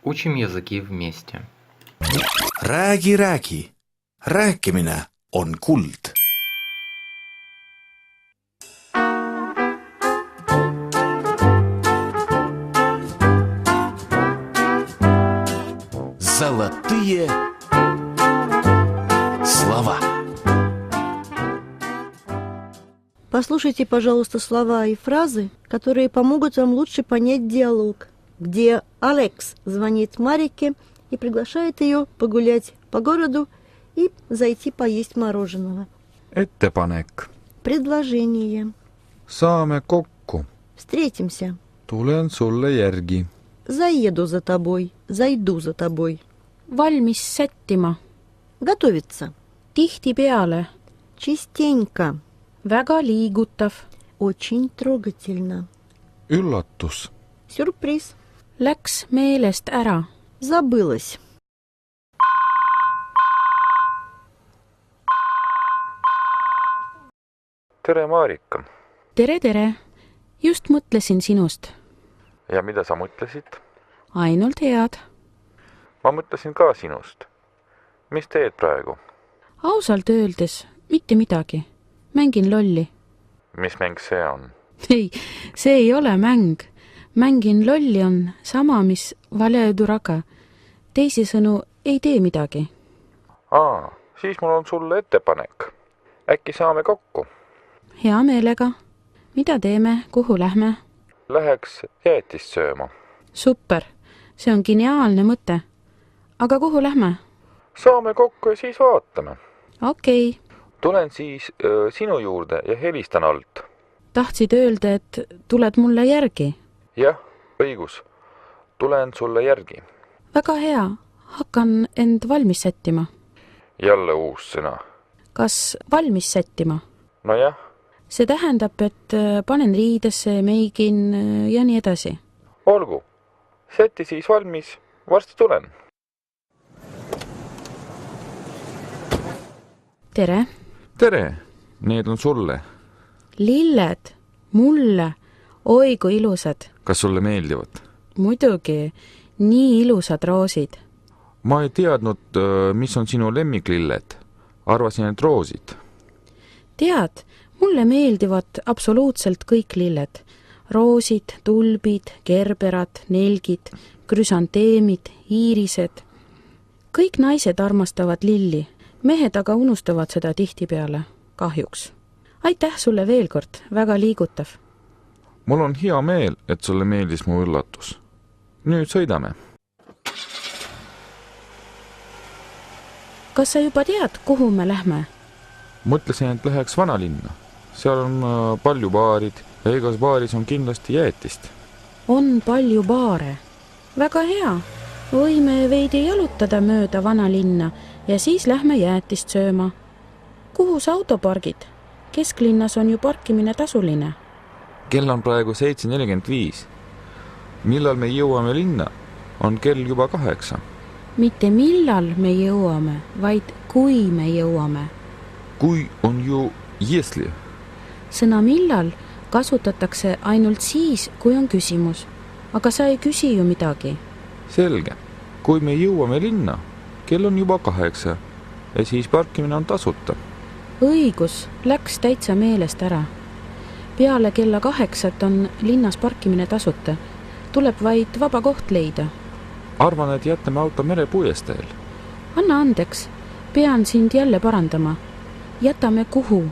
Учим языки вместе. Räägi. Rääkimine on kuld. Золотые слова. Послушайте, пожалуйста, слова и фразы, которые помогут вам лучше понять диалог, где Алекс звонит Марике и приглашает ее погулять по городу и зайти поесть мороженого. Ettepanek. Предложение. Saame kokku. Встретимся. Tulen sulle järgi. Заеду за тобой. Зайду за тобой. Valmis sättima. Готовиться. Tihtipeale. Частенько. Väga liigutav. Очень трогательно. Üllatus. Сюрприз. Läks meelest ära. Забылась. Tere, Marika. Tere. Just mõtlesin sinust. Ja mida sa mõtlesid? Ainult head. Ma mõtlesin ka sinust. Mis teed praegu? Ausalt öeldes mitte midagi. Mängin lolli. Mis mäng see on? Ei, see ei ole mäng. Mängin lolli on sama, mis valeduraga. Teisisõnu ei tee midagi. Siis mul on sulle ettepanek. Äkki saame kokku? Hea meelega. Mida teeme? Kuhu lähme? Läheks jäätist sööma. Super. See on geniaalne mõte. Aga kuhu lähme? Saame kokku ja siis vaatame. Okei. Tulen siis sinu juurde ja helistan alt. Tahtsid öelda, et tuled mulle järgi? Jah, õigus. Tulen sulle järgi. Väga hea. Hakkan end valmis sättima. Jälle uus sõna. Kas valmis sättima? No jah. See tähendab, et panen riidesse, meigin ja nii edasi. Olgu. Säti siis valmis. Varsti tulen. Tere. Tere. Need on sulle. Lilled. Mulle. Oi, kui ilusad. Kas sulle meeldivad? Muidugi. Nii ilusad roosid. Ma ei teadnud, mis on sinu lemmiklilled. Arvasin, et roosid. Tead, mulle meeldivad absoluutselt kõik lilled. Roosid, tulbid, gerberad, nelgid, krüsanteemid, iirised. Kõik naised armastavad lilli. Mehed aga unustavad seda tihtipeale. Kahjuks. Aitäh sulle veel kord. Väga liigutav. Mul on hea meel, et sulle meeldis mu üllatus. Nüüd sõidame. Kas sa juba tead, kuhu me lähme? Mõtlesin, et läheks vanalinna. Seal on palju baarid ja igas baaris on kindlasti jäätist. On palju baare. Väga hea. Võime veidi jalutada mööda vanalinna ja siis lähme jäätist sööma. Kuhu sa auto pargid? Kesklinnas on ju parkimine tasuline. Kell on praegu 7:45. Millal me jõuame linna? On kell juba 8. Mitte millal me jõuame, vaid kui me jõuame. Kui on ju если. Sõna millal kasutatakse ainult siis, kui on küsimus. Aga sa ei küsi ju midagi. Selge. Kui me jõuame linna, kell on juba 8 ja siis parkimine on tasuta. Õigus, läks täitsa meelest ära. Peale kella 8 on linnas parkimine tasuta. Tuleb vaid vaba koht leida. Arvan, et jätame auto merepuiesteel. Anna andeks, pean sind jälle parandama. Jätame kuhu?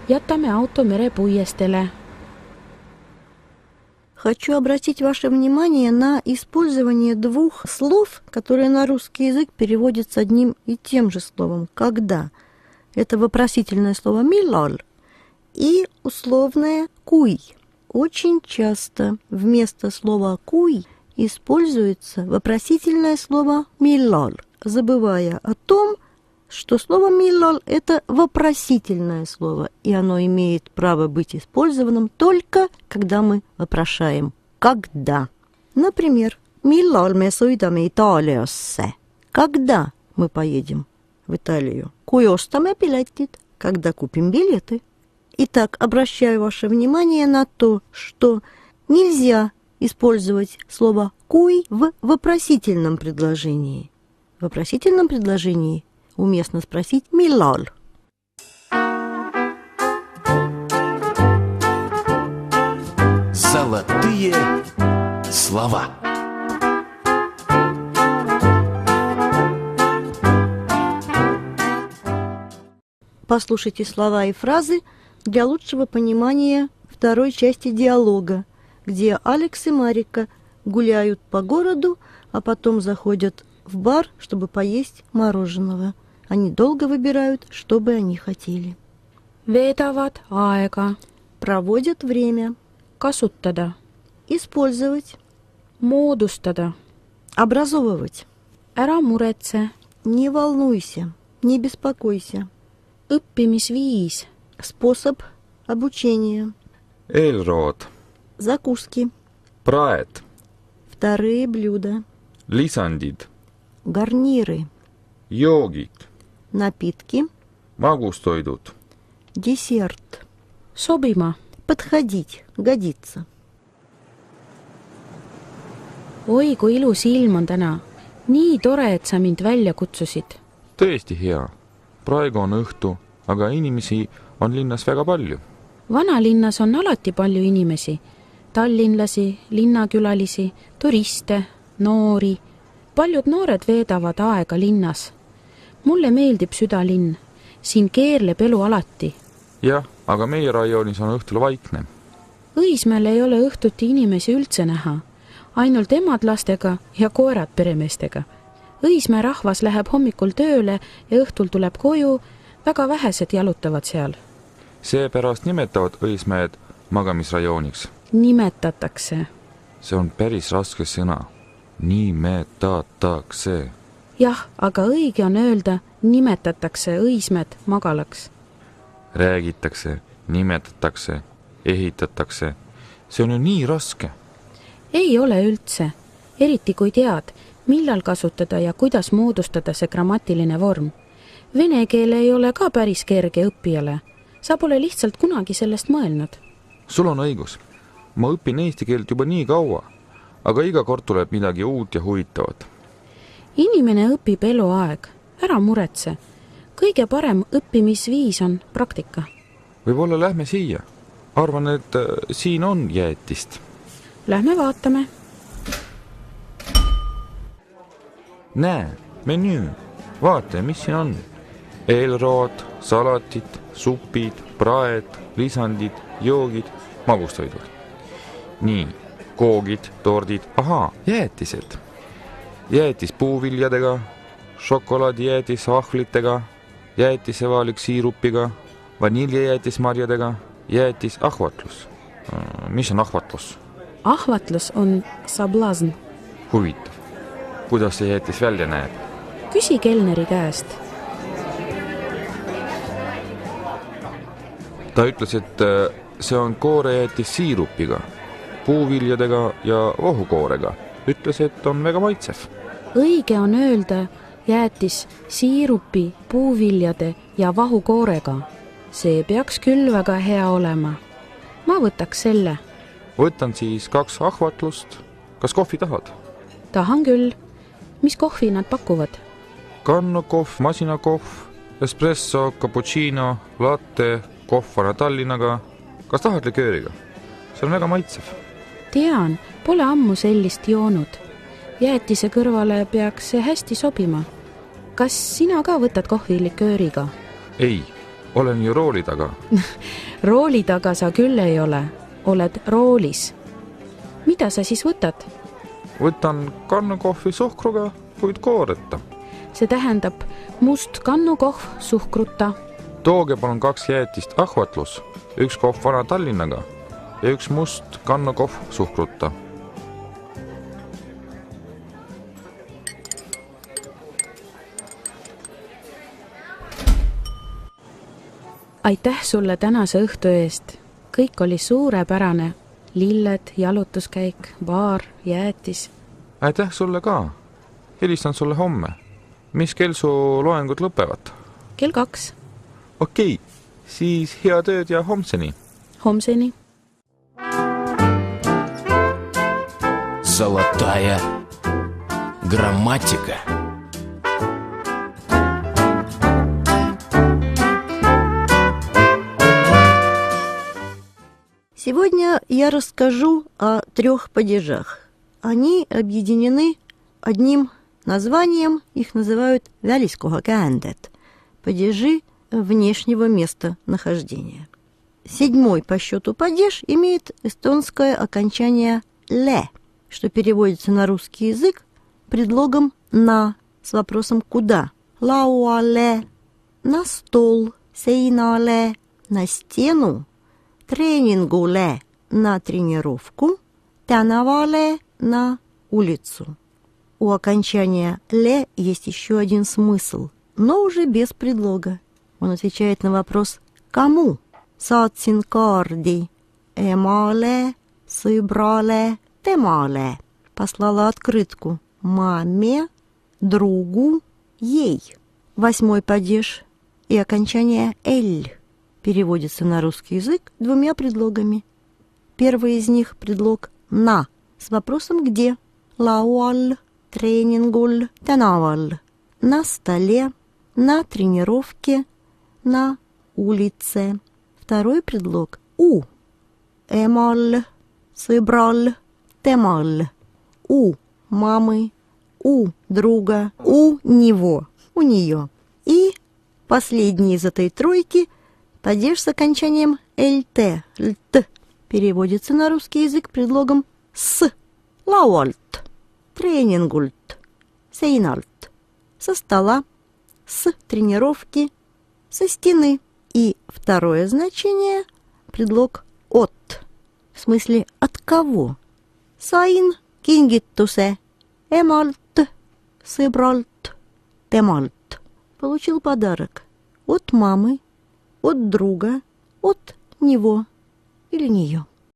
Jätame auto merepuiestele. Хочу обратить ваше внимание на использование двух слов, которые на русский язык переводятся одним и тем же словом «когда». Это вопросительное слово «миллал» и условное «куй». Очень часто вместо слова «куй» используется вопросительное слово «миллал», забывая о том, что слово «миллал» – это вопросительное слово, и оно имеет право быть использованным только когда мы вопрошаем «когда». Например, «Millal me sõidame Itaaliasse?» Когда мы поедем в Италию? Kui ostame piletid? Когда купим билеты? Итак, обращаю ваше внимание на то, что нельзя использовать слово «куй» в вопросительном предложении. В вопросительном предложении уместно спросить «миллал». Золотые слова. Послушайте слова и фразы для лучшего понимания второй части диалога, где Алекс и Марика гуляют по городу, а потом заходят в бар, чтобы поесть мороженого. Они долго выбирают, что бы они хотели. Veedavad aega, Проводят время. kasutada, Использовать. moodustada, Образовывать. ära muretse, Не волнуйся. Не беспокойся. õppimisviis, Способ обучения. eelrood, Закуски. praed, Вторые блюда. lisandid, Гарниры. joogid, Напитки. magustoidud, Десерт. sobima. Подходить. Годится. Oi, kui ilus ilm on täna. Nii tore, et sa mind välja kutsusid. tõesti hea. Praegu on õhtu, aga inimesi on linnas väga palju. Vanalinnas on alati palju inimesi. Tallinlasi, linnakülalisi, turiste, noori. Paljud noored veedavad aega linnas. Mulle meeldib südalinn. Siin keerleb elu alati. Jah, aga meie rajoonis on õhtul vaikne. Õismäel ei ole õhtuti inimesi üldse näha. Ainult emad lastega ja koerad peremeestega. Õismäe rahvas läheb hommikul tööle ja õhtul tuleb koju. Väga vähesed jalutavad seal. Seepärast nimetavad Õismäed magamisrajooniks. Nimetatakse. See on päris raske sõna. Nimetatakse. Jah, aga õige on öelda, nimetatakse Õismäed magalaks. Räägitakse, nimetatakse, ehitatakse. See on ju nii raske. Ei ole üldse, eriti kui tead, millal kasutada ja kuidas moodustada see grammatiline vorm. Vene keel ei ole ka päris kerge õppijale. Sa pole lihtsalt kunagi sellest mõelnud. Sul on õigus. Ma õpin eesti keelt juba nii kaua, aga iga kord tuleb midagi uut ja huvitavat. Inimene õpib eluaeg. Ära muretse. Kõige parem õppimisviis on praktika. Võib-olla lähme siia. Arvan, et siin on jäätist. Lähme vaatame. Näe, menüü. Vaata, mis siin on. Eelrood, salatid, supid, praed, lisandid, joogid, magustoidud. Nii, koogid, tordid, ahaa, jäätised. Jäätis puuviljadega, šokolaadijäätis ahvlitega, jäätisevaalik siirupiga, vaniljejäätis marjadega, jäätis ahvatlus. Mis on ahvatlus? Ahvatlus on sablazn. Huvitav. Kuidas see jäätis välja näeb? Küsi kelneri käest. Ta ütles, et see on koorejäätis siirupiga, puuviljadega ja vohukoorega. Ütles, et on väga maitsev. Õige on öelda jäätis siirupi, puuviljade ja vahukoorega. See peaks küll väga hea olema. Ma võtaks selle. Võtan siis 2 ahvatlust. Kas kohvi tahad? Tahan küll. Mis kohvi nad pakuvad? Kannukohv, masinakohv, espresso, cappuccino, latte, kohvana Tallinaga. Kas tahad likööriga? See on väga maitsev. Tean, pole ammu sellist joonud. Jäätise kõrvale peaks see hästi sobima. Kas sina ka võtad kohvi likööriga? Ei, olen ju rooli taga. Rooli taga sa küll ei ole. Oled roolis. Mida sa siis võtad? Võtan kannukohvi suhkruga, kuid kooreta. See tähendab must kannukohv suhkruta. Tooge palun 2 jäätist ahvatlus, 1 kohv vana Tallinaga ja 1 must kannukohv suhkruta. Aitäh sulle tänase õhtu eest. Kõik oli suurepärane. Lilled, jalutuskäik, baar, jäätis. Aitäh sulle ka. Helistan sulle homme. Mis kell su loengud lõpevad? Kell 2. Okei, siis hea tööd ja homseni. Homseni. Золотая грамматика. Сегодня я расскажу о 3 падежах. Они объединены одним названием, их называют «väliskoha käänded» – падежи внешнего места нахождения. 7-й по счету падеж имеет эстонское окончание «ле», что переводится на русский язык предлогом «на» с вопросом «куда». Lauale – на стол, seinale – на стену, тренингуле – на тренировку, tänavale – на улицу. У окончания «ле» есть еще один смысл, но уже без предлога. Он отвечает на вопрос «кому?» Saatsin kaardi emale, sõbrale, temale. Послала открытку маме, другу, ей. 8-й падеж и окончание «эль» переводится на русский язык 2 предлогами. Первый из них предлог «на» с вопросом «где?» Laual, тренингуль, tänaval. На столе, на тренировке, на улице. Второй предлог «у». Эмал, sõbral, temal. У мамы, у друга, у него, у нее. И последний из этой тройки падеж с окончанием «лт», «лт» переводится на русский язык предлогом «с». Laualt, тренингульт, seinalt. Со стола, с тренировки, со стены. И второе значение – предлог «от», в смысле «от кого». Sain kingituse emalt, sõbralt, temalt. Получил подарок от мамы, от друга, от него или нее.